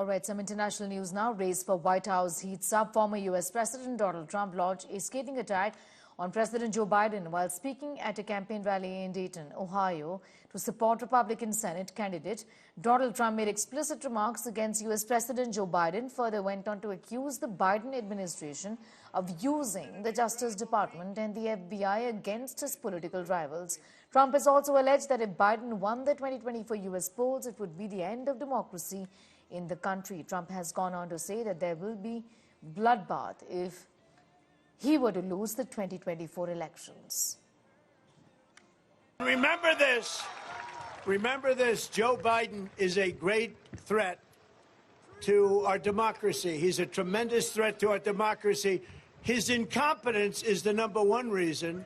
All right, some international news now. Race for White House heats up. Former U.S. President Donald Trump launched a scathing attack on President Joe Biden while speaking at a campaign rally in Dayton, Ohio, to support Republican Senate candidate. Donald Trump made explicit remarks against U.S. President Joe Biden, further went on to accuse the Biden administration of using the Justice Department and the FBI against his political rivals. Trump has also alleged that if Biden won the 2024 U.S. polls, it would be the end of democracy in the country. Trump has gone on to say that there will be bloodbath if he were to lose the 2024 elections. Remember this, Joe Biden is a great threat to our democracy. He's a tremendous threat to our democracy. His incompetence is the #1 reason.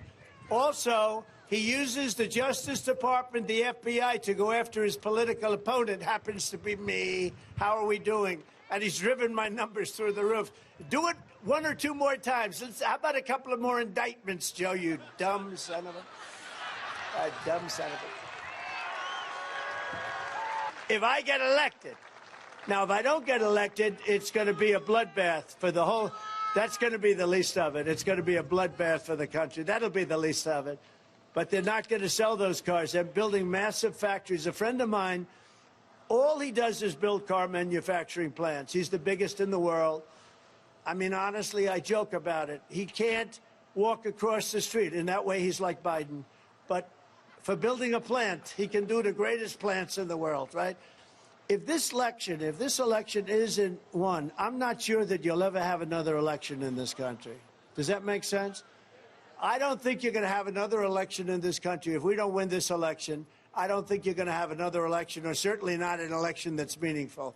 Also, he uses the Justice Department, the FBI, to go after his political opponent. Happens to be me. How are we doing? And he's driven my numbers through the roof. Do it 1 or 2 more times. How about a couple of more indictments, Joe, you dumb son of a... dumb son of a... If I get elected, now if I don't get elected, it's going to be a bloodbath for the whole... That's going to be the least of it. It's going to be a bloodbath for the country. That'll be the least of it. But they're not going to sell those cars. They're building massive factories. A friend of mine, all he does is build car manufacturing plants. He's the biggest in the world. I mean, honestly, I joke about it. He can't walk across the street. In that way, he's like Biden. But for building a plant, he can do the greatest plants in the world, right? If this election isn't won, I'm not sure that you'll ever have another election in this country. Does that make sense? I don't think you're going to have another election in this country. If we don't win this election, I don't think you're going to have another election, or certainly not an election that's meaningful.